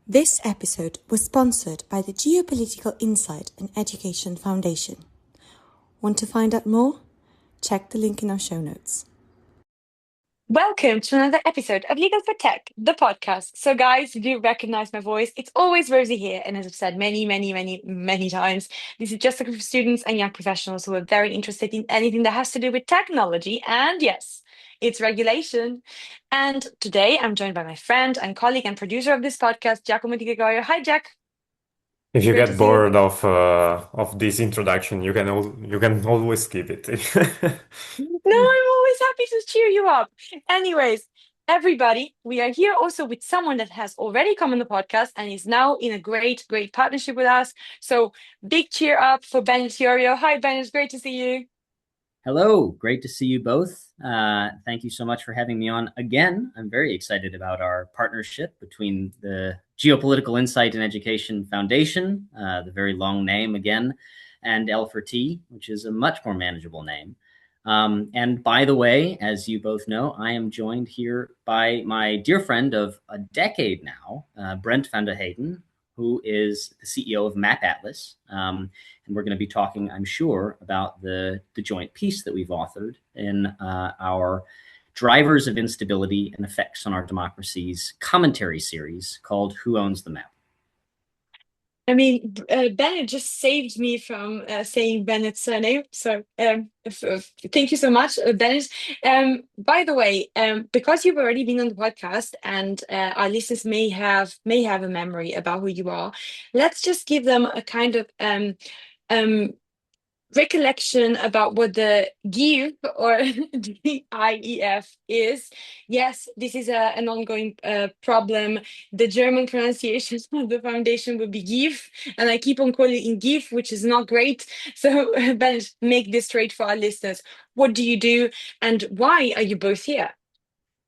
This episode was sponsored by the Geopolitical Insight and Education Foundation. Want to find out more? Check the link in our show notes. Welcome to another episode of Legal for Tech, the podcast. So guys, you do recognize my voice. It's always Rosie here. And as I've said many times, this is just a group of students and young professionals who are very interested in anything that has to do with technology. And yes, it's regulation. And today I'm joined by my friend and colleague and producer of this podcast, Giacomo Di Gregorio. Hi, Jack. If you Great to get see you. bored of this introduction, you can always skip it. No, I'm always happy to cheer you up. Anyways, everybody, we are here also with someone that has already come on the podcast and is now in a great partnership with us. So big cheer up for Bennett Iorio. Hi, Bennett. Great to see you. Hello, great to see you both. Thank you so much for having me on again. I'm very excited about our partnership between the Geopolitical Insight and Education Foundation, the very long name again, and L4T, which is a much more manageable name. And by the way, as you both know, I am joined here by my dear friend of a decade now, Brent van der Heiden, who is the CEO of MapAtlas. And we're going to be talking, I'm sure, about the joint piece that we've authored in our Drivers of Instability and Effects on Our Democracies commentary series called Who Owns the Map? I mean, Bennett just saved me from saying Bennett's surname. So thank you so much, Bennett. By the way, because you've already been on the podcast and our listeners may have a memory about who you are, let's just give them a kind of recollection about what the GIEF or GIEF is. Yes, this is an ongoing problem. The German pronunciation of the foundation would be GIEF, and I keep on calling it GIEF, which is not great. So, Ben, make this straight for our listeners. What do you do, and why are you both here?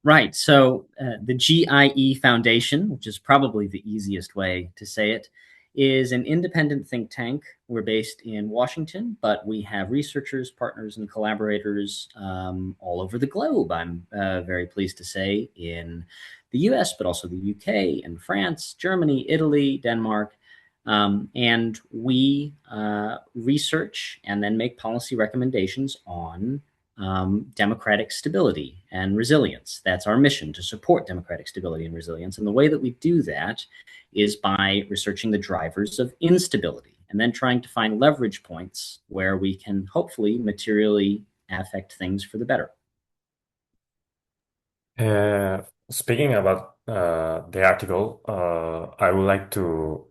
Right. So the GIE Foundation, which is probably the easiest way to say it, is an independent think tank. We're based in Washington, but we have researchers, partners, and collaborators all over the globe. I'm very pleased to say in the US, but also the UK and France, Germany, Italy, Denmark. And we research and then make policy recommendations on democratic stability and resilience. That's our mission, to support democratic stability and resilience. And the way that we do that is by researching the drivers of instability and then trying to find leverage points where we can hopefully materially affect things for the better. Speaking about the article, I would like to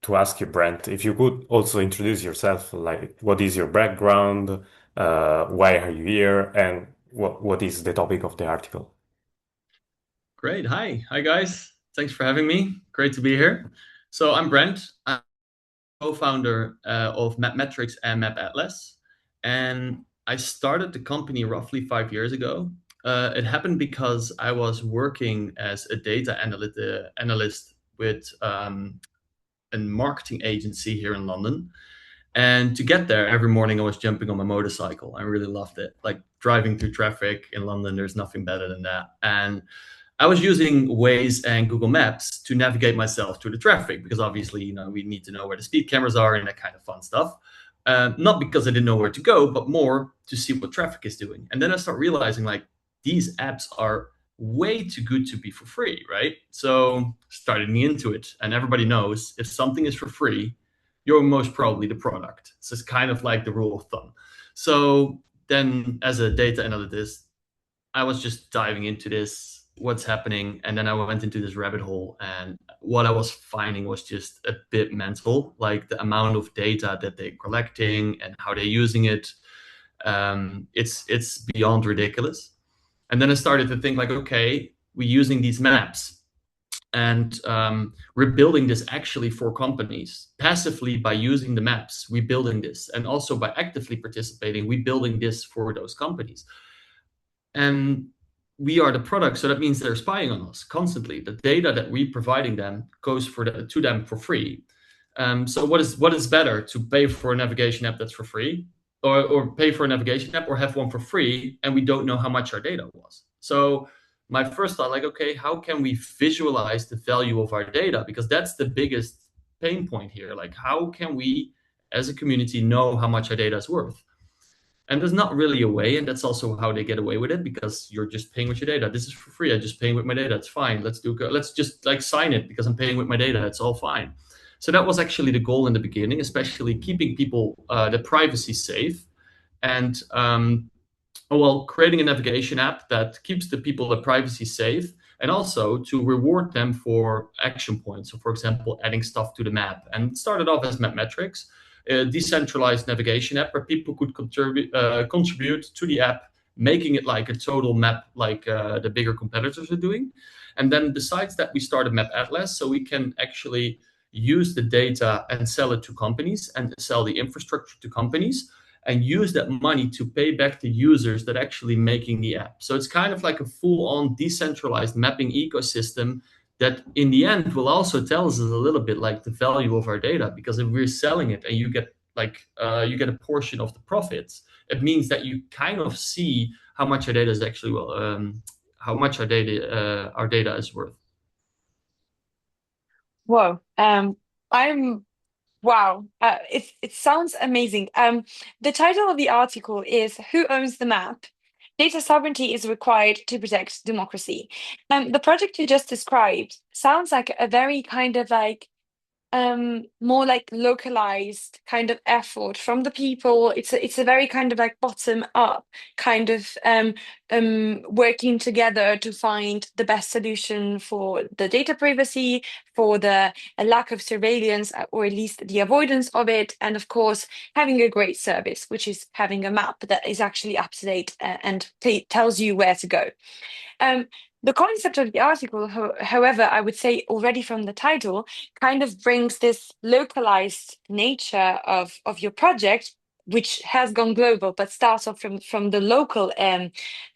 ask you, Brent, if you could also introduce yourself, like what is your background, why are you here, and what is the topic of the article? Great. Hi guys. Thanks for having me. Great to be here. So I'm Brent. I'm co-founder of Mapmetrics and MapAtlas, and I started the company roughly 5 years ago. It happened because I was working as a data analyst with a marketing agency here in London. And to get there, every morning I was jumping on my motorcycle. I really loved it. Like driving through traffic in London, there's nothing better than that. And I was using Waze and Google Maps to navigate myself through the traffic because obviously, we need to know where the speed cameras are and that kind of fun stuff. Not because I didn't know where to go, but more to see what traffic is doing. And then I start realizing like these apps are way too good to be for free, right? So started me into it. And everybody knows if something is for free, you're most probably the product. So it's kind of like the rule of thumb. So then as a data analyst, I was just diving into this, what's happening. And then I went into this rabbit hole. And what I was finding was just a bit mental, like the amount of data that they're collecting and how they're using it. It's beyond ridiculous. And then I started to think like, okay, we're using these maps and we're building this actually for companies passively by using the maps. We're building this, and also by actively participating, we're building this for those companies. And we are the product, so that means they're spying on us constantly. The data that we're providing them goes to them for free. So what is better, to pay for a navigation app that's for free, or pay for a navigation app, or have one for free, and we don't know how much our data was? So my first thought, like, okay, how can we visualize the value of our data? Because that's the biggest pain point here. Like, how can we, as a community, know how much our data is worth? And there's not really a way, and that's also how they get away with it, because you're just paying with your data. This is for free. I'm just paying with my data. It's fine. Let's just like sign it because I'm paying with my data. It's all fine. So that was actually the goal in the beginning, especially keeping people the privacy safe, and creating a navigation app that keeps the people the privacy safe, and also to reward them for action points. So, for example, adding stuff to the map. And it started off as MapMetrics, a decentralized navigation app where people could contribute to the app, making it like a total map, like the bigger competitors are doing. And then besides that, we started MapAtlas, so we can actually use the data and sell it to companies and sell the infrastructure to companies, and use that money to pay back the users that actually making the app. So it's kind of like a full-on decentralized mapping ecosystem that in the end will also tell us a little bit like the value of our data, because if we're selling it and you get a portion of the profits, it means that you kind of see how much our data is actually how much our data is worth. Whoa. Wow. It sounds amazing. The title of the article is "Who Owns the Map? Data Sovereignty is Required to Protect Democracy." The project you just described sounds like a very kind of like more like localized kind of effort from the people. It's a very kind of like bottom up kind of working together to find the best solution for the data privacy, for the lack of surveillance, or at least the avoidance of it, and of course having a great service, which is having a map that is actually up to date and tells you where to go. The concept of the article, however, I would say already from the title, kind of brings this localized nature of your project, which has gone global, but starts off from the local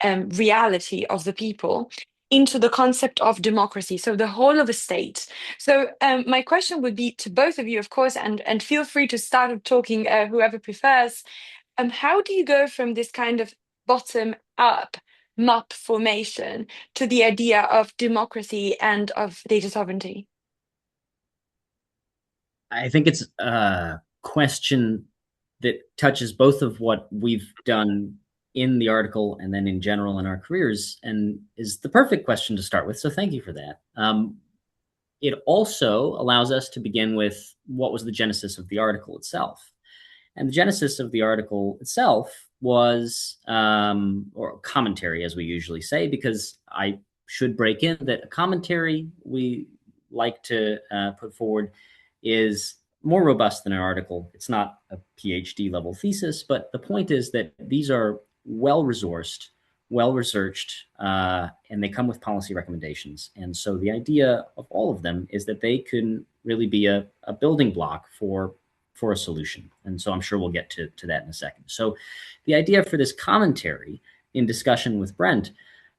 reality of the people, into the concept of democracy, so the whole of a state. So my question would be to both of you, of course, and feel free to start talking, whoever prefers. How do you go from this kind of bottom up map formation to the idea of democracy and of data sovereignty? I think it's a question that touches both of what we've done in the article and then in general in our careers, and is the perfect question to start with. So thank you for that. It also allows us to begin with what was the genesis of the article itself. And the genesis of the article itself was, or commentary, as we usually say, because I should break in that a commentary we like to put forward is more robust than an article. It's not a PhD level thesis, but the point is that these are well-resourced, well-researched, and they come with policy recommendations. And so the idea of all of them is that they can really be a building block for a solution. And so I'm sure we'll get to that in a second. So the idea for this commentary in discussion with Brent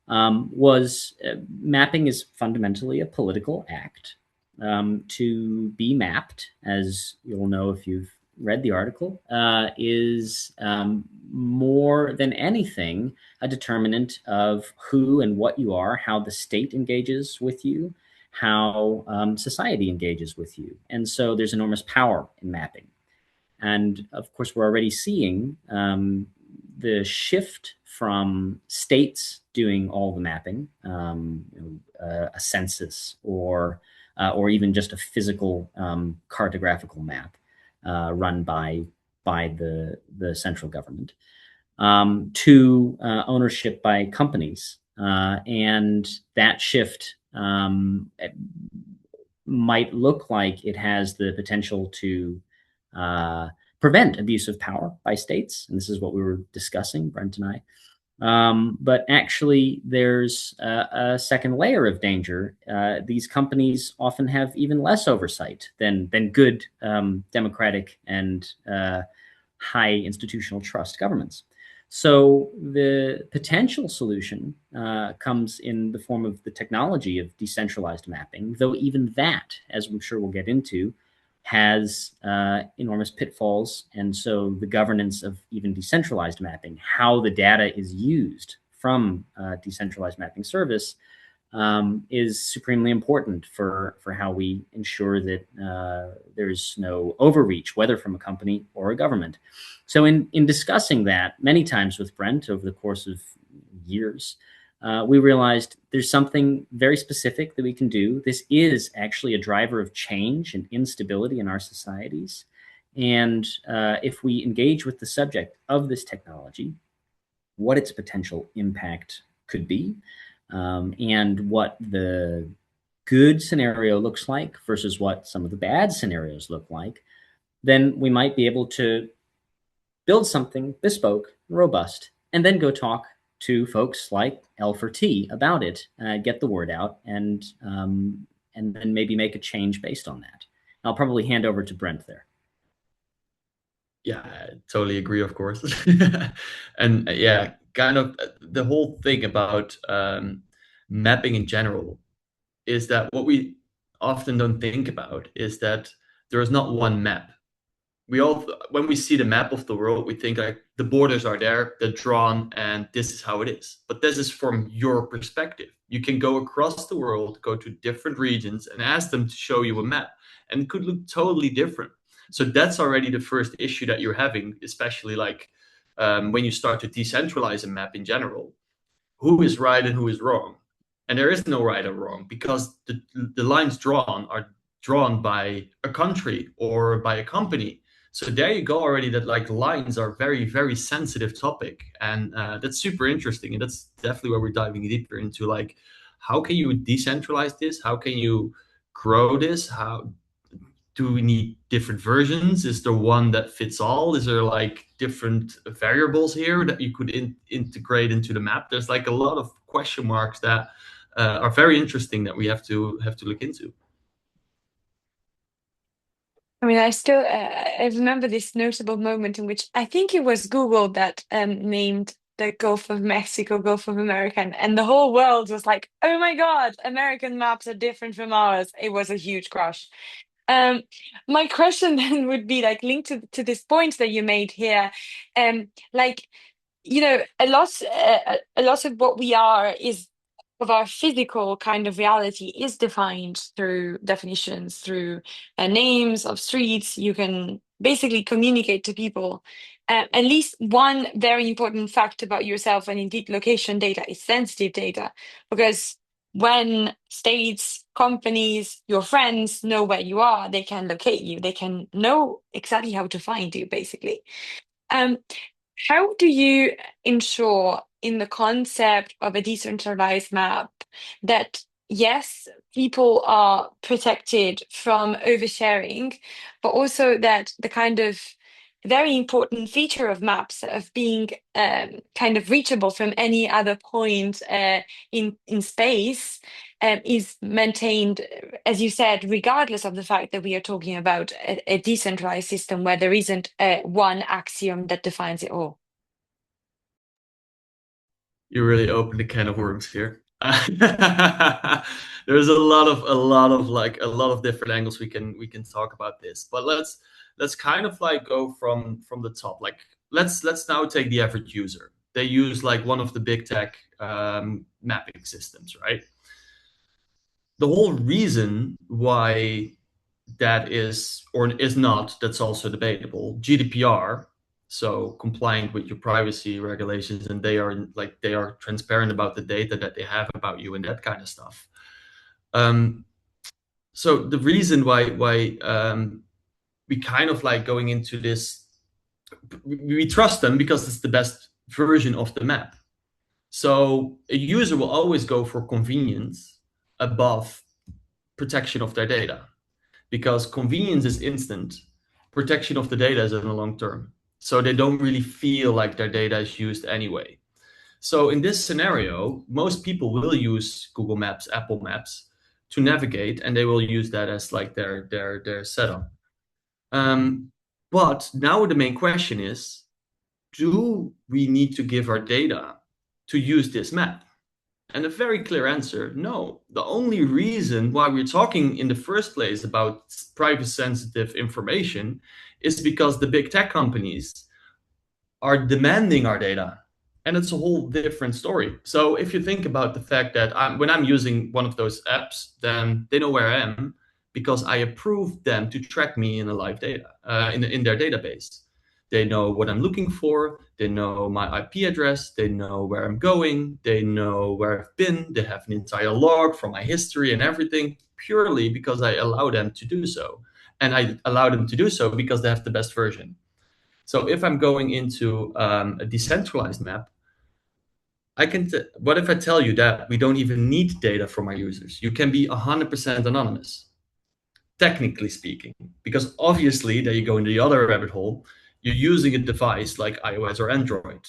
was mapping is fundamentally a political act. To be mapped, as you'll know if you've read the article, is more than anything a determinant of who and what you are, how the state engages with you, how society engages with you. And so there's enormous power in mapping. And of course, we're already seeing the shift from states doing all the mapping, a census or even just a physical cartographical map run by the central government, to ownership by companies. And that shift might look like it has the potential to prevent abuse of power by states. And this is what we were discussing, Brent and I. But actually, there's a second layer of danger. These companies often have even less oversight than good democratic and high institutional trust governments. So the potential solution comes in the form of the technology of decentralized mapping, though even that, as I'm sure we'll get into, has enormous pitfalls. And so the governance of even decentralized mapping, how the data is used from a decentralized mapping service is supremely important for how we ensure that there's no overreach, whether from a company or a government. So in discussing that many times with Brent over the course of years, we realized there's something very specific that we can do. This is actually a driver of change and instability in our societies. And if we engage with the subject of this technology, what its potential impact could be, and what the good scenario looks like versus what some of the bad scenarios look like, then we might be able to build something bespoke, robust, and then go talk to folks like L4T about it, get the word out, and then maybe make a change based on that. I'll probably hand over to Brent there. Yeah, I totally agree, of course. And yeah, kind of the whole thing about mapping in general is that what we often don't think about is that there is not one map. When we see the map of the world, we think like the borders are there, they're drawn, and this is how it is. But this is from your perspective. You can go across the world, go to different regions, and ask them to show you a map, and it could look totally different. So that's already the first issue that you're having, especially like when you start to decentralize a map in general. Who is right and who is wrong? And there is no right or wrong, because the lines drawn are drawn by a country or by a company. So there you go already, that like lines are very, very sensitive topic. And that's super interesting. And that's definitely where we're diving deeper into, like, how can you decentralize this? How can you grow this? How do we need different versions? Is there one that fits all? Is there like different variables here that you could integrate into the map? There's like a lot of question marks that are very interesting that we have to look into. I mean, I remember this notable moment in which I think it was Google that named the Gulf of Mexico, Gulf of America, and the whole world was like, oh my God, American maps are different from ours. It was a huge crush. My question then would be like linked to this point that you made here. Like, you know, a lot of what we are is of our physical kind of reality is defined through definitions, through names of streets. You can basically communicate to people. At least one very important fact about yourself, and indeed location data, is sensitive data, because when states, companies, your friends know where you are, they can locate you. They can know exactly how to find you, basically. How do you ensure in the concept of a decentralized map that, yes, people are protected from oversharing, but also that the kind of very important feature of maps of being kind of reachable from any other point in space is maintained, as you said, regardless of the fact that we are talking about a decentralized system where there isn't one axiom that defines it all? You really opened a can of worms here. There's a lot of different angles we can talk about this, but let's kind of like go from the top. Like let's now take the average user. They use like one of the big tech mapping systems, right? The whole reason why that is or is not, that's also debatable. GDPR, so compliant with your privacy regulations, and they are transparent about the data that they have about you and that kind of stuff. So the reason why we kind of like going into this, we trust them because it's the best version of the map. So a user will always go for convenience above protection of their data, because convenience is instant, protection of the data is in the long term. So they don't really feel like their data is used anyway. So in this scenario, most people will use Google Maps, Apple Maps to navigate, and they will use that as like their setup. But now the main question is, do we need to give our data to use this map? And a very clear answer, no. The only reason why we're talking in the first place about privacy sensitive information is because the big tech companies are demanding our data. And it's a whole different story. So if you think about the fact that when I'm using one of those apps, then they know where I am because I approved them to track me in a live data in their database. They know what I'm looking for. They know my IP address. They know where I'm going. They know where I've been. They have an entire log from my history and everything, purely because I allow them to do so. And I allow them to do so because they have the best version. So if I'm going into a decentralized map, what if I tell you that we don't even need data from our users? You can be 100% anonymous, technically speaking, because obviously, there you go into the other rabbit hole. You're using a device like iOS or Android,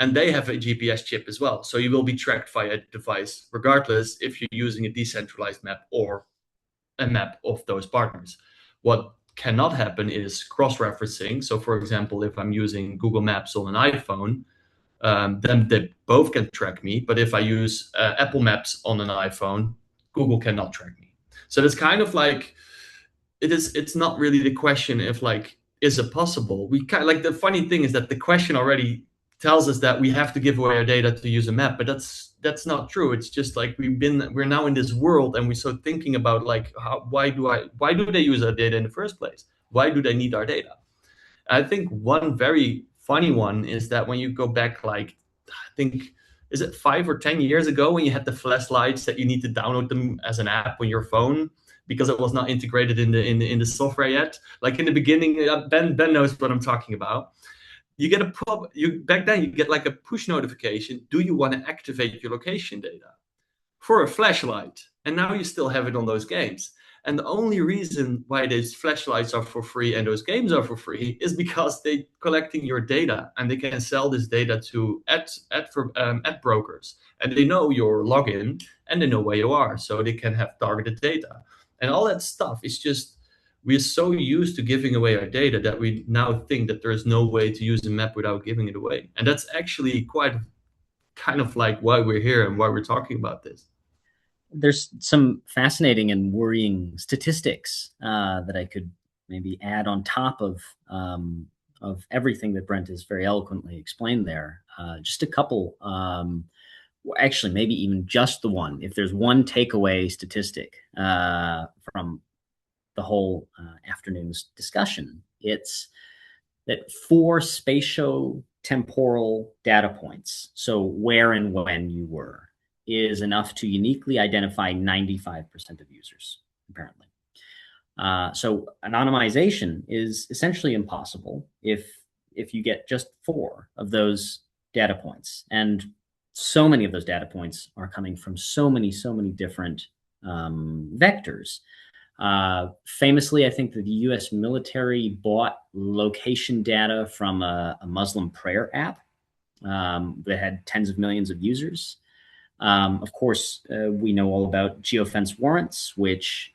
and they have a GPS chip as well. So you will be tracked via a device, regardless if you're using a decentralized map or a map of those partners. What cannot happen is cross-referencing. So, for example, if I'm using Google Maps on an iPhone, then they both can track me. But if I use Apple Maps on an iPhone, Google cannot track me. So it's kind of like it's not really the question if like, is it possible? We kind of, like, the funny thing is that the question already tells us that we have to give away our data to use a map, but that's not true. It's just like we're now in this world, and we're so thinking about like why do they use our data in the first place? Why do they need our data? I think one very funny one is that when you go back, like, I think, is it 5 or 10 years ago, when you had the flashlights that you need to download them as an app on your phone because it was not integrated in the software yet. Like in the beginning, Ben knows what I'm talking about. You get back then you get like a push notification. Do you want to activate your location data for a flashlight? And now you still have it on those games. And the only reason why these flashlights are for free and those games are for free is because they're collecting your data, and they can sell this data to ad brokers. And they know your login, and they know where you are, so they can have targeted data. And all that stuff is just, we're so used to giving away our data that we now think that there is no way to use a map without giving it away. And that's actually quite kind of like why we're here and why we're talking about this. There's some fascinating and worrying statistics that I could maybe add on top of everything that Brent has very eloquently explained there. Just a couple, actually, maybe even just the one. If there's one takeaway statistic from the whole afternoon's discussion, it's that 4 spatio-temporal data points, so where and when you were, is enough to uniquely identify 95% of users, apparently. So anonymization is essentially impossible if you get just 4 of those data points. And so many of those data points are coming from so many different vectors. Famously, I think that the US military bought location data from a Muslim prayer app that had tens of millions of users. Of course, we know all about geofence warrants, which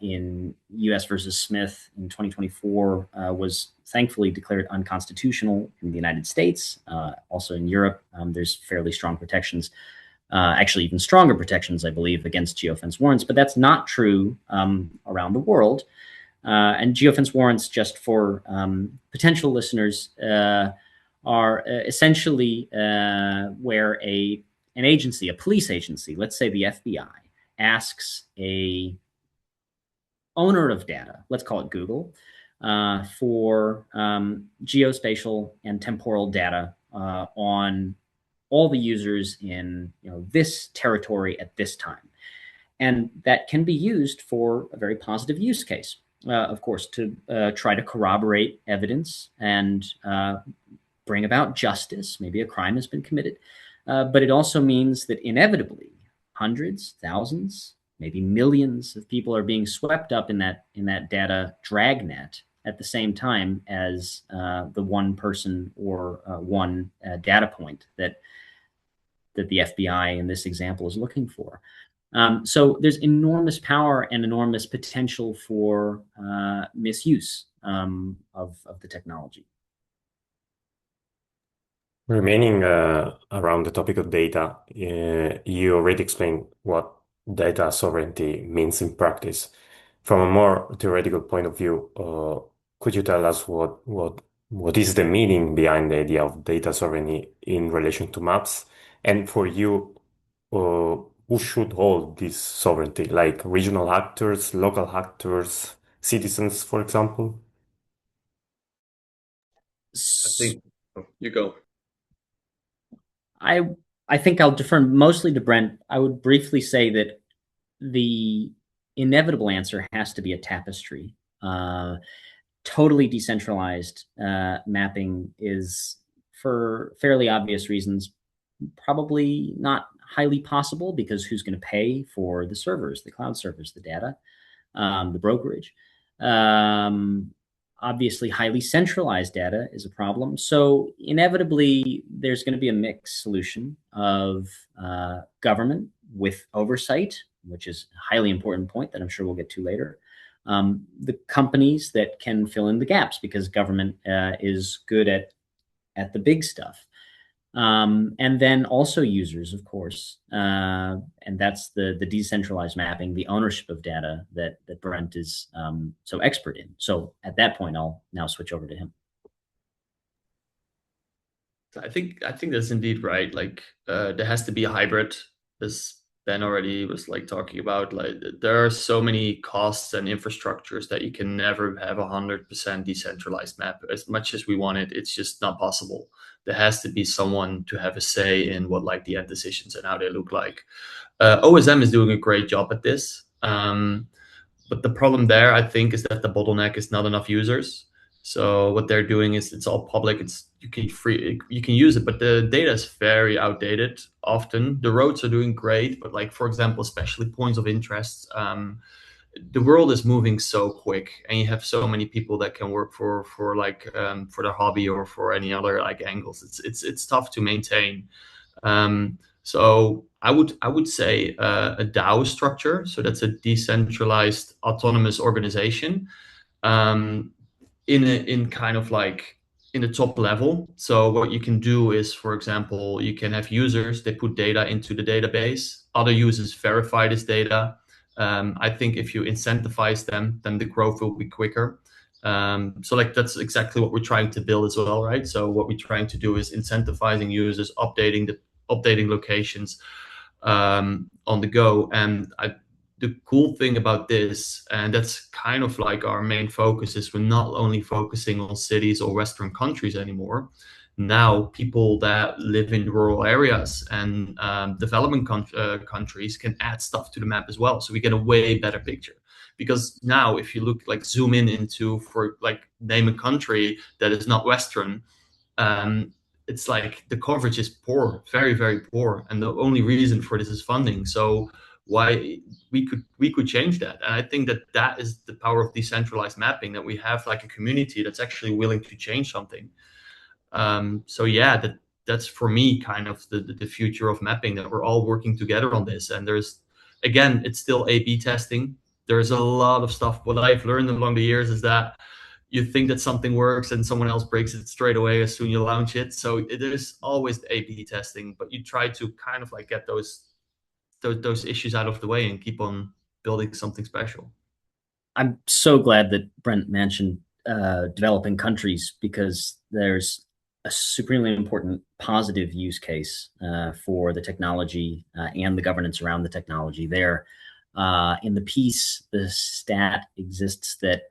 in US versus Smith in 2024 was thankfully declared unconstitutional in the United States. Also in Europe, there's fairly strong protections. Actually, even stronger protections, I believe, against geofence warrants, but that's not true around the world. And geofence warrants, just for potential listeners, are essentially where an agency, a police agency, let's say the FBI, asks a owner of data, let's call it Google, for geospatial and temporal data on all the users in this territory at this time. And that can be used for a very positive use case, of course, to try to corroborate evidence and bring about justice. Maybe a crime has been committed. But it also means that inevitably hundreds, thousands, maybe millions of people are being swept up in that data dragnet at the same time as the one person or one data point that the FBI in this example is looking for. So there's enormous power and enormous potential for misuse of the technology. Remaining around the topic of data, you already explained what data sovereignty means in practice. From a more theoretical point of view, could you tell us what what is the meaning behind the idea of data sovereignty in relation to maps? And for you, who should hold this sovereignty? Like regional actors, local actors, citizens, for example? I think you go. I think I'll defer mostly to Brent. I would briefly say that the inevitable answer has to be a tapestry. Totally decentralized mapping is, for fairly obvious reasons, probably not highly possible, because who's going to pay for the servers, the cloud servers, the data, the brokerage? Obviously, highly centralized data is a problem. So inevitably, there's going to be a mixed solution of government with oversight, which is a highly important point that I'm sure we'll get to later. The companies that can fill in the gaps, because government is good at the big stuff. And then also users, of course, and that's the decentralized mapping, the ownership of data that Brent is so expert in. So at that point, I'll now switch over to him. I think that's indeed right. Like there has to be a hybrid, as Ben already was like talking about. Like there are so many costs and infrastructures that you can never have 100% decentralized map. As much as we want it, it's just not possible. There has to be someone to have a say in what like the end decisions and how they look like. OSM is doing a great job at this. But the problem there, I think, is that the bottleneck is not enough users. So what they're doing is it's all public. You can use it, but the data is very outdated. Often the roads are doing great, but like for example, especially points of interest, the world is moving so quick, and you have so many people that can work for their hobby or for any other like angles. It's tough to maintain. So I would say a DAO structure. So that's a decentralized autonomous organization. In kind of like in the top level. So what you can do is, for example, you can have users, they put data into the database, other users verify this data. I think if you incentivize them, then the growth will be quicker. So like that's exactly what we're trying to build as well, right? So what we're trying to do is incentivizing users, updating locations on the go. And the cool thing about this, and that's kind of like our main focus, is we're not only focusing on cities or Western countries anymore. Now people that live in rural areas and developing countries can add stuff to the map as well. So we get a way better picture. Because now if you look like zoom in into, for like name a country that is not Western, it's like the coverage is poor, very, very poor. And the only reason for this is funding. So why we could change that. And I think that is the power of decentralized mapping, that we have like a community that's actually willing to change something. So yeah, that's for me kind of the future of mapping, that we're all working together on this. And again, it's still A/B testing. There's a lot of stuff. What I've learned along the years is that you think that something works and someone else breaks it straight away as soon as you launch it. So there's always the A/B testing, but you try to kind of like get those issues out of the way and keep on building something special. I'm so glad that Brent mentioned developing countries, because there's a supremely important positive use case for the technology and the governance around the technology there. In the piece, the stat exists that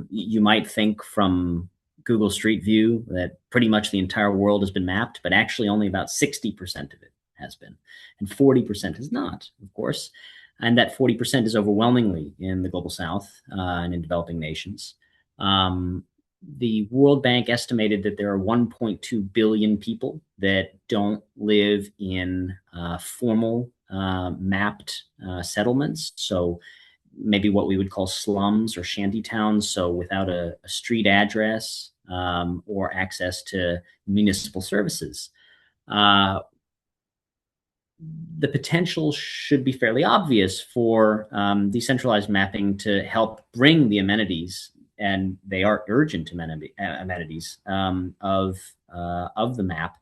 you might think from Google Street View that pretty much the entire world has been mapped, but actually only about 60% of it has been, and 40% has not, of course. And that 40% is overwhelmingly in the global south and in developing nations. The World Bank estimated that there are 1.2 billion people that don't live in formal mapped settlements. So maybe what we would call slums or shanty towns. So without a street address or access to municipal services. The potential should be fairly obvious for decentralized mapping to help bring the amenities, and they are urgent amenities of the map,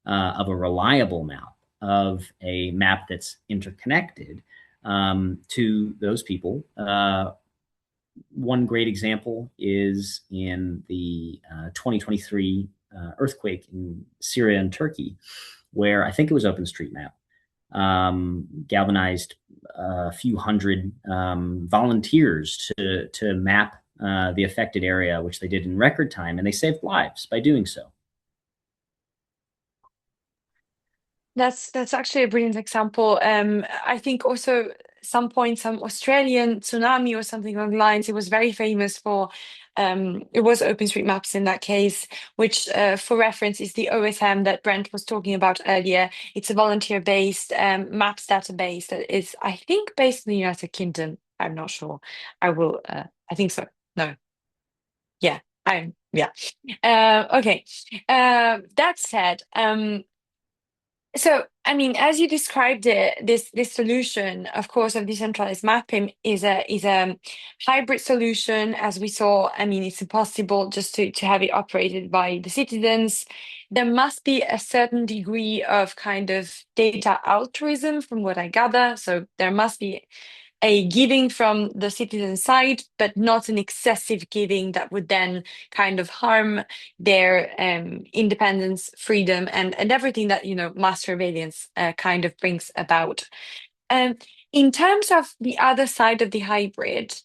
of a reliable map, of a map that's interconnected to those people One great example is in the 2023 earthquake in Syria and Turkey, where I think it was OpenStreetMap galvanized a few hundred volunteers to map the affected area, which they did in record time, and they saved lives by doing so. That's actually a brilliant example. I think also some Australian tsunami or something along the lines. It was very famous for. It was OpenStreetMaps in that case, which, for reference, is the OSM that Brent was talking about earlier. It's a volunteer-based maps database that is, I think, based in the United Kingdom. I'm not sure. I will. I think so. No. Yeah. Yeah. Okay. That said. So, I mean, as you described it, this solution, of course, of decentralized mapping is a hybrid solution. As we saw, I mean, it's impossible just to have it operated by the citizens. There must be a certain degree of kind of data altruism, from what I gather. So there must be a giving from the citizen side, but not an excessive giving that would then kind of harm their independence, freedom, and everything that mass surveillance kind of brings about. Um, in terms of the other side of the hybrid,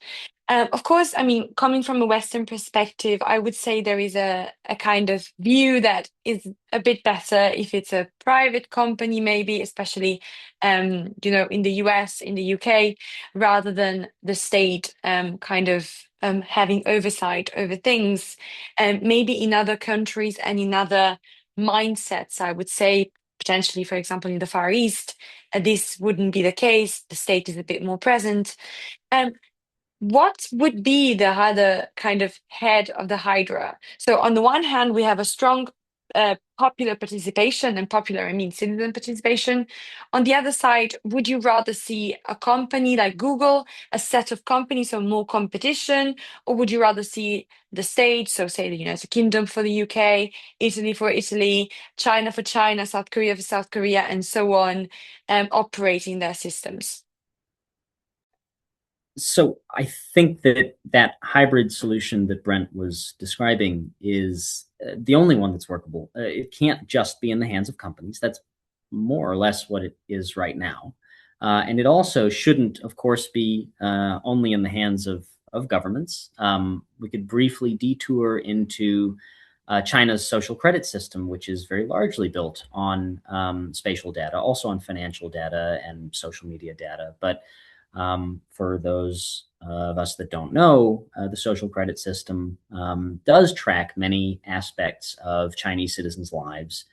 of course, I mean, coming from a Western perspective, I would say there is a kind of view that is a bit better if it's a private company, maybe, especially, in the US, in the UK, rather than the state kind of having oversight over things. Maybe in other countries and in other mindsets, I would say, potentially, for example, in the Far East, this wouldn't be the case. The state is a bit more present. Um, what would be the other kind of head of the Hydra? So on the one hand, we have a strong popular participation, and popular, I mean citizen participation. On the other side, would you rather see a company like Google, a set of companies, so more competition, or would you rather see the state, so say the United Kingdom for the UK, Italy for Italy, China for China, South Korea for South Korea, and so on, operating their systems? So I think that hybrid solution that Brent was describing is the only one that's workable. It can't just be in the hands of companies. That's more or less what it is right now. And it also shouldn't, of course, be only in the hands of governments. We could briefly detour into China's social credit system, which is very largely built on spatial data, also on financial data and social media data. But for those of us that don't know, the social credit system does track many aspects of Chinese citizens' lives,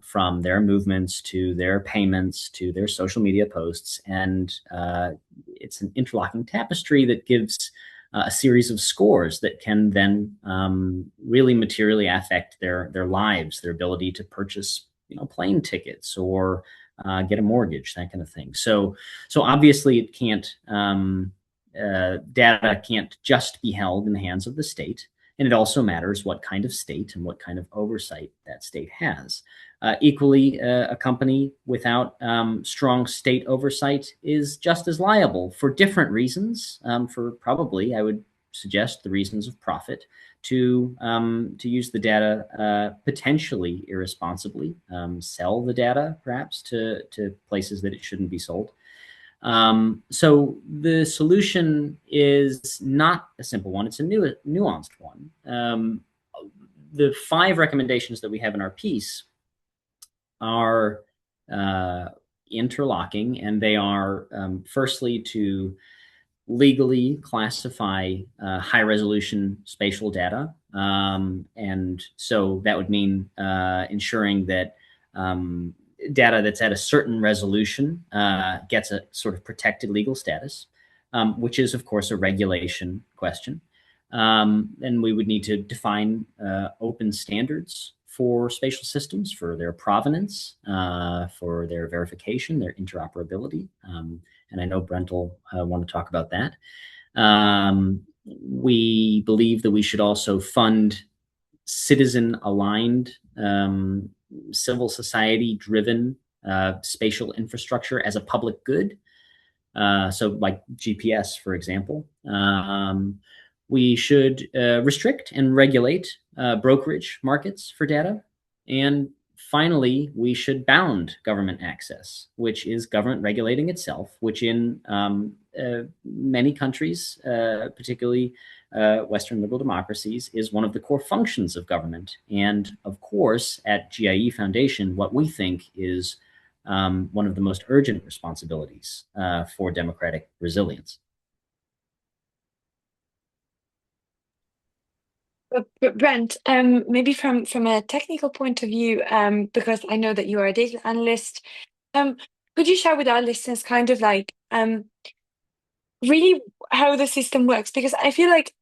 from their movements to their payments to their social media posts. And it's an interlocking tapestry that gives a series of scores that can then really materially affect their lives, their ability to purchase plane tickets or get a mortgage, that kind of thing. So obviously it can't, data can't just be held in the hands of the state. And it also matters what kind of state and what kind of oversight that state has. Equally, a company without strong state oversight is just as liable for different reasons, for probably, I would suggest, the reasons of profit, to use the data potentially irresponsibly, sell the data perhaps to places that it shouldn't be sold. So the solution is not a simple one. It's a nuanced one. The 5 recommendations that we have in our piece are interlocking, and they are firstly to legally classify high resolution spatial data. And so that would mean ensuring that data that's at a certain resolution gets a sort of protected legal status, which is, of course, a regulation question. And we would need to define open standards for spatial systems, for their provenance, for their verification, their interoperability. And I know Brent will want to talk about that. We believe that we should also fund citizen-aligned, civil society-driven spatial infrastructure as a public good. So like GPS, for example. We should restrict and regulate brokerage markets for data. And finally, we should bound government access, which is government regulating itself, which in many countries, particularly Western liberal democracies, is one of the core functions of government. And of course, at GIE Foundation, what we think is one of the most urgent responsibilities for democratic resilience. But Brent, maybe from a technical point of view, because I know that you are a data analyst, could you share with our listeners kind of like really how the system works? Because I feel like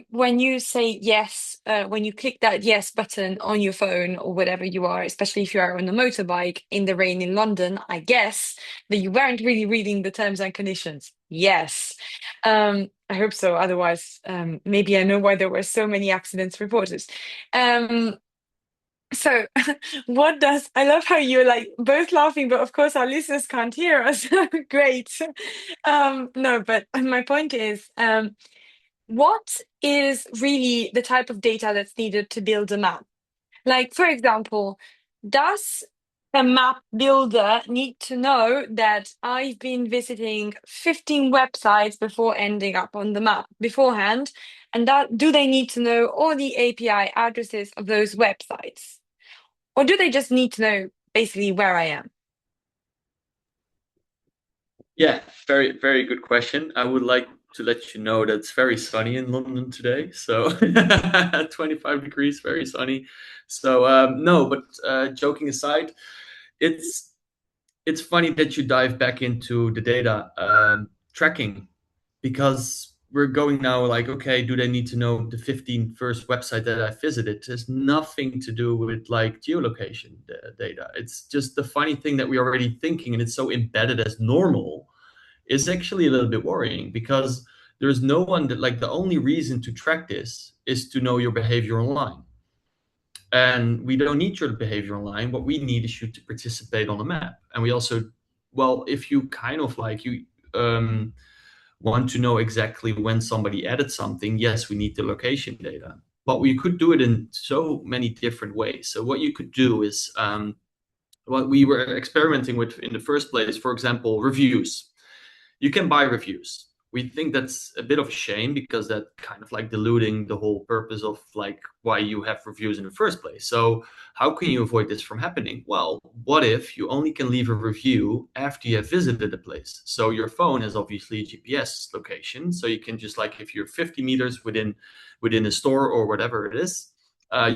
when you say yes, when you click that yes button on your phone or whatever you are, especially if you are on a motorbike in the rain in London, I guess that you weren't really reading the terms and conditions. Yes. I hope so. Otherwise, maybe I know why there were so many accidents reported. So I love how you're like both laughing, but of course our listeners can't hear us. Great. No, but my point is, what is really the type of data that's needed to build a map? Like, for example, does a map builder need to know that I've been visiting 15 websites before ending up on the map beforehand? And do they need to know all the API addresses of those websites? Or do they just need to know basically where I am? Yeah, very, very good question. I would like to let you know that it's very sunny in London today. So 25 degrees, very sunny. So no, but joking aside, it's funny that you dive back into the data tracking, because we're going now like, okay, do they need to know the 15 first website that I visited? It has nothing to do with like geolocation data. It's just the funny thing that we're already thinking, and it's so embedded as normal, is actually a little bit worrying, because there's no one that, like, the only reason to track this is to know your behavior online. And we don't need your behavior online. What we need is you to participate on the map. And we also, well, if you kind of like you want to know exactly when somebody added something, yes, we need the location data. But we could do it in so many different ways. So what you could do is what we were experimenting with in the first place, for example, reviews. You can buy reviews. We think that's a bit of a shame, because that kind of like diluting the whole purpose of like why you have reviews in the first place. So how can you avoid this from happening? Well, what if you only can leave a review after you have visited a place? So your phone has obviously a GPS location, so you can just, like, if you're 50 meters within a store or whatever it is,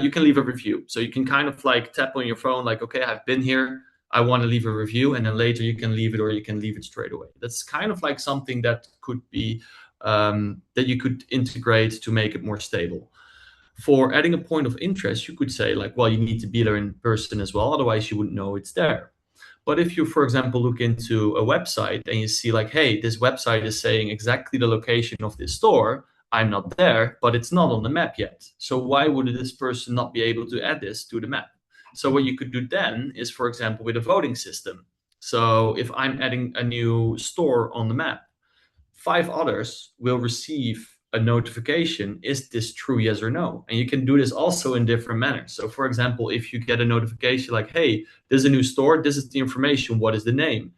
you can leave a review. So you can kind of like tap on your phone, like, okay, I've been here, I want to leave a review, and then later you can leave it, or you can leave it straight away. That's kind of like something that could be that you could integrate to make it more stable. For adding a point of interest, you could say like, well, you need to be there in person as well, otherwise you wouldn't know it's there. But if you, for example, look into a website and you see like, hey, this website is saying exactly the location of this store, I'm not there, but it's not on the map yet. So why would this person not be able to add this to the map? So what you could do then is, for example, with a voting system. So if I'm adding a new store on the map, 5 others will receive a notification. Is this true, yes or no? And you can do this also in different manners. So for example, if you get a notification like, hey, there's a new store, this is the information, what is the name?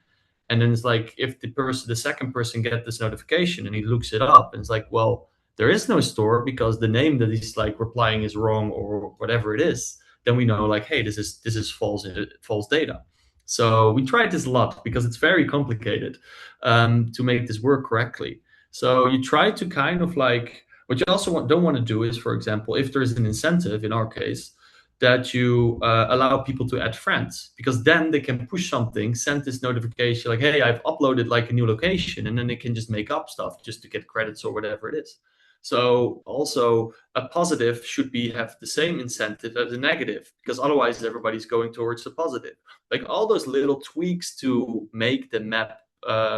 And then it's like, if the second person get this notification and he looks it up and it's like, well, there is no store because the name that he's like replying is wrong, or whatever it is, then we know like, hey, this is false data. So we tried this a lot because it's very complicated to make this work correctly. So you try to kind of like, what you also don't want to do is, for example, if there's an incentive, in our case, that you allow people to add friends, because then they can push something, send this notification like, hey, I've uploaded like a new location, and then they can just make up stuff just to get credits or whatever it is. So also a positive should have the same incentive as a negative, because otherwise everybody's going towards the positive. Like all those little tweaks to make the map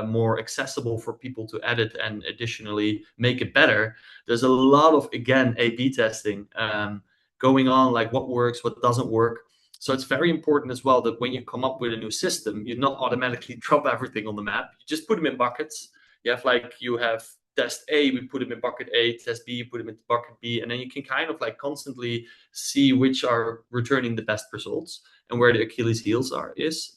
more accessible for people to edit and additionally make it better. There's a lot of, again, A/B testing going on, like what works, what doesn't work. So it's very important as well that when you come up with a new system, you not automatically drop everything on the map. You just put them in buckets. You have test A, we put them in bucket A, test B, you put them into bucket B, and then you can kind of like constantly see which are returning the best results and where the Achilles heels is.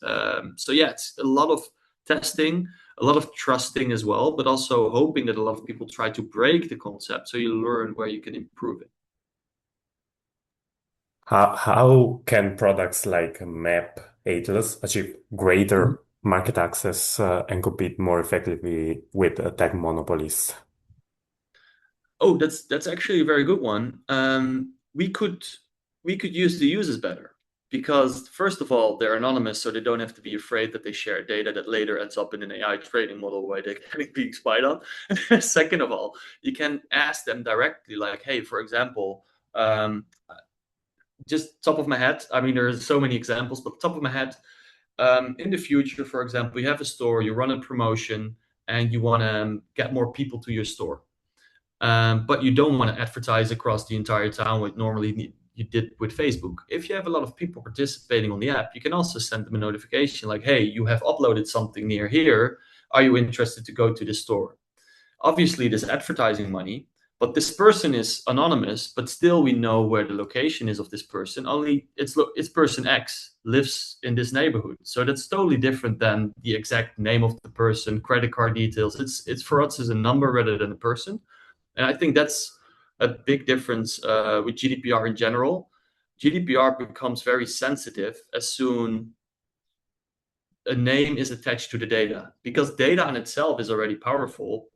So yeah, it's a lot of testing, a lot of trusting as well, but also hoping that a lot of people try to break the concept so you learn where you can improve it. How can products like MapAtlas achieve greater market access and compete more effectively with tech monopolies? Oh, that's actually a very good one. We could use the users better because first of all, they're anonymous, so they don't have to be afraid that they share data that later ends up in an AI training model where they're being spied on. Second of all, you can ask them directly, like, hey, for example, just top of my head, I mean, there's so many examples, but top of my head, in the future, for example, you have a store, you run a promotion, and you want to get more people to your store. But you don't want to advertise across the entire town like normally you did with Facebook. If you have a lot of people participating on the app, you can also send them a notification like, hey, you have uploaded something near here. Are you interested to go to the store? Obviously, there's advertising money, but this person is anonymous, but still we know where the location is of this person. Only it's person X lives in this neighborhood. So that's totally different than the exact name of the person, credit card details. It's for us as a number rather than a person. And I think that's a big difference with GDPR in general. GDPR becomes very sensitive as soon a name is attached to the data, because data in itself is already powerful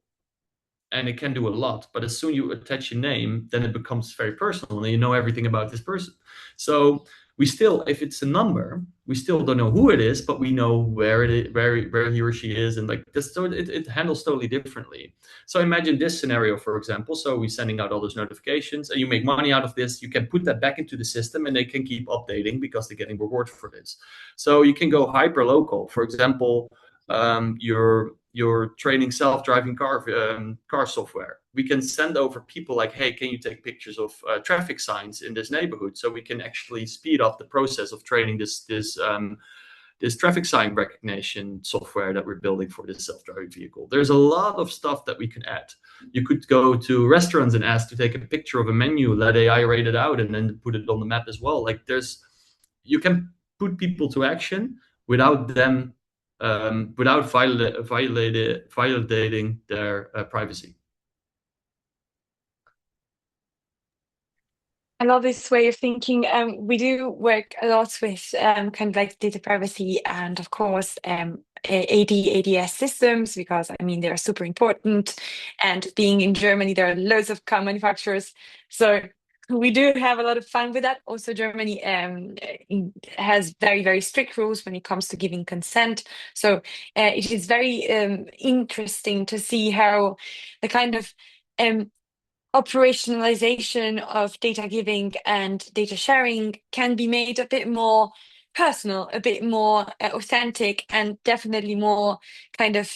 and it can do a lot. But as soon you attach a name, then it becomes very personal and you know everything about this person. So we still, if it's a number, we still don't know who it is, but we know where he or she is, and like this, so it handles totally differently. So imagine this scenario, for example. So we're sending out all those notifications, and you make money out of this. You can put that back into the system, and they can keep updating because they're getting reward for this. So you can go hyper local. For example, you're training self-driving car software. We can send over people like, hey, can you take pictures of traffic signs in this neighborhood, so we can actually speed up the process of training this traffic sign recognition software that we're building for this self-driving vehicle. There's a lot of stuff that we can add. You could go to restaurants and ask to take a picture of a menu, let AI rate it out, and then put it on the map as well. Like you can put people to action without them without violating their privacy. I love this way of thinking. We do work a lot with kind of like data privacy and, of course, ADS systems, because I mean they're super important. And being in Germany, there are loads of car manufacturers, so we do have a lot of fun with that. Also, Germany has very, very strict rules when it comes to giving consent. So it is very interesting to see how the kind of operationalization of data giving and data sharing can be made a bit more personal, a bit more authentic, and definitely more kind of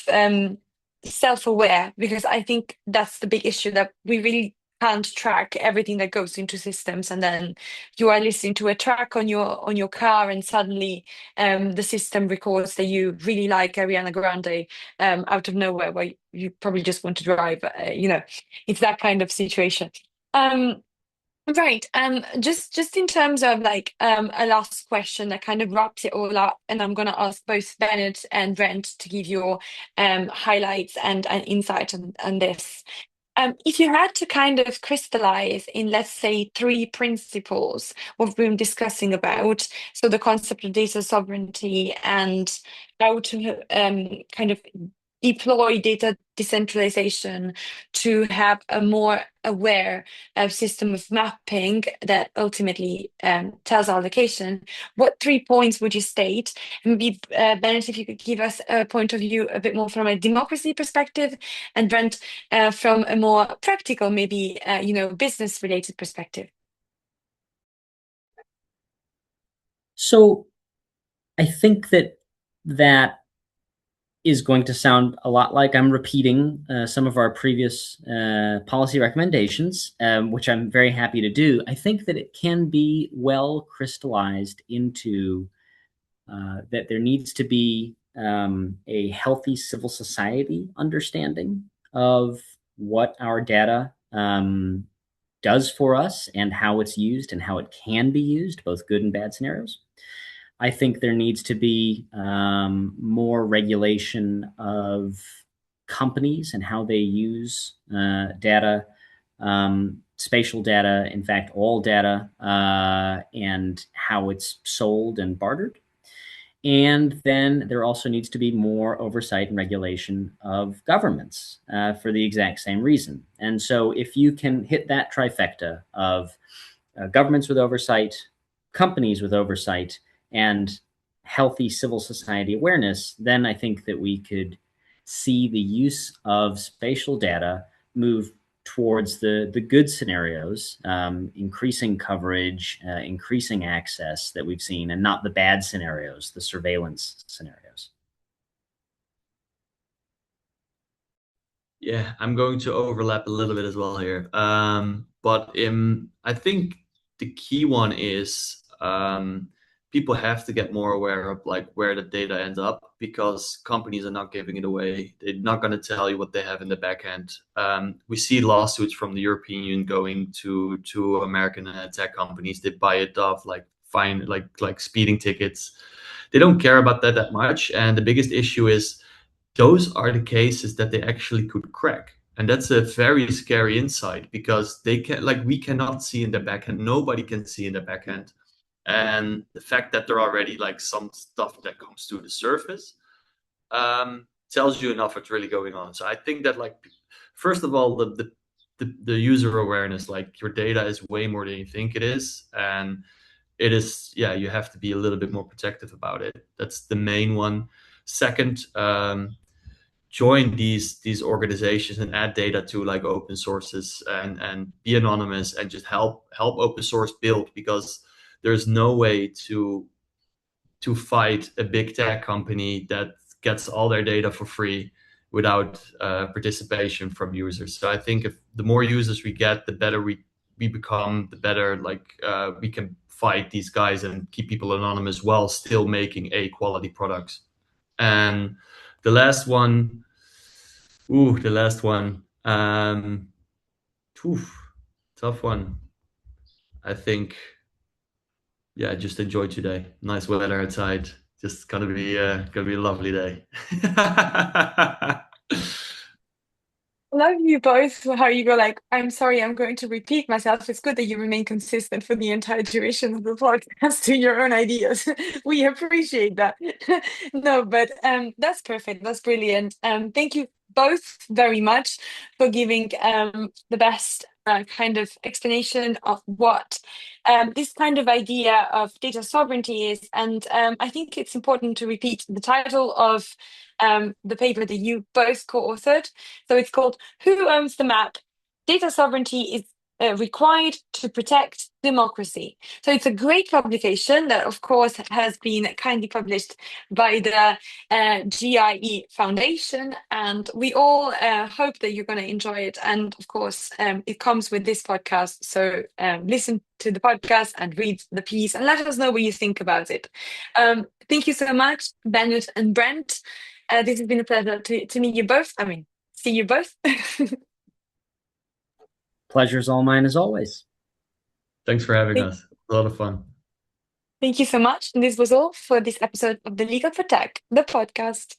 self-aware, because I think that's the big issue, that we really can't track everything that goes into systems, and then you are listening to a track on your car, and suddenly the system records that you really like Ariana Grande out of nowhere, where you probably just want to drive. It's that kind of situation. Right. Just in terms of like a last question that kind of wraps it all up, and I'm gonna ask both Bennett and Brent to give your highlights and insight on this. If you had to kind of crystallize in, let's say, 3 principles what we've been discussing about, so the concept of data sovereignty and how to kind of deploy data decentralization to have a more aware system of mapping that ultimately tells our location, what 3 points would you state? And maybe, Bennett, if you could give us a point of view a bit more from a democracy perspective, and Brent, from a more practical, maybe, business related perspective. So I think that is going to sound a lot like I'm repeating some of our previous policy recommendations, which I'm very happy to do. I think that it can be well crystallized into that there needs to be a healthy civil society understanding of what our data does for us and how it's used and how it can be used, both good and bad scenarios. I think there needs to be more regulation of companies and how they use data, spatial data, in fact, all data, and how it's sold and bartered. And then there also needs to be more oversight and regulation of governments for the exact same reason. And so if you can hit that trifecta of governments with oversight, companies with oversight, and healthy civil society awareness, then I think that we could see the use of spatial data move towards the good scenarios, increasing coverage, increasing access that we've seen, and not the bad scenarios, the surveillance scenarios. Yeah, I'm going to overlap a little bit as well here. But I think the key one is people have to get more aware of like where the data ends up, because companies are not giving it away. They're not going to tell you what they have in the back end. We see lawsuits from the European Union going to American tech companies. They buy it off like fine, like speeding tickets. They don't care about that much. And the biggest issue is those are the cases that they actually could crack. And that's a very scary insight, because they can, like, we cannot see in the back end. Nobody can see in the back end. And the fact that there are already like some stuff that comes to the surface tells you enough what's really going on. So I think that, like, first of all, the user awareness, like your data is way more than you think it is. And it is, yeah, you have to be a little bit more protective about it. That's the main one. Second, join these organizations and add data to like open sources and be anonymous and just help open source build, because there's no way to fight a big tech company that gets all their data for free without participation from users. So I think if the more users we get, the better we become, the better we can fight these guys and keep people anonymous while still making A quality products. And the last one, tough one. I think, yeah, just enjoy today. Nice weather outside. Just gonna be a lovely day. I love you both, how you go like, I'm sorry, I'm going to repeat myself. It's good that you remain consistent for the entire duration of the podcast to your own ideas. We appreciate that. No, but that's perfect. That's brilliant. Thank you both very much for giving the best kind of explanation of what this kind of idea of data sovereignty is. And I think it's important to repeat the title of the paper that you both co-authored. So it's called Who Owns the Map? Data Sovereignty is Required to Protect Democracy. So it's a great publication that, of course, has been kindly published by the GIEF Foundation. And we all hope that you're going to enjoy it. And of course, it comes with this podcast. So listen to the podcast and read the piece and let us know what you think about it. Thank you so much, Bennett and Brent. This has been a pleasure to meet you both. I mean, see you both. Pleasure's all mine as always. Thanks for having us. A lot of fun. Thank you so much. And this was all for this episode of the Legal for Tech, the podcast.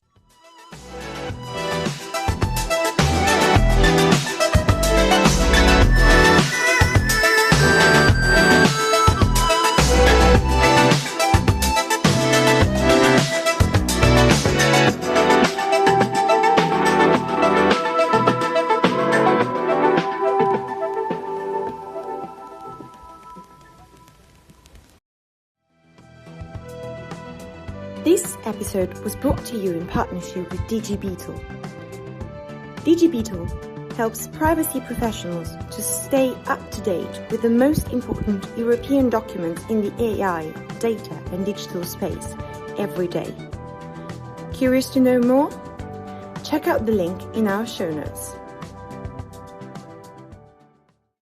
This episode was brought to you in partnership with DG Beetle. DG Beetle helps privacy professionals to stay up to date with the most important European documents in the AI, data and digital space every day. Curious to know more? Check out the link in our show notes.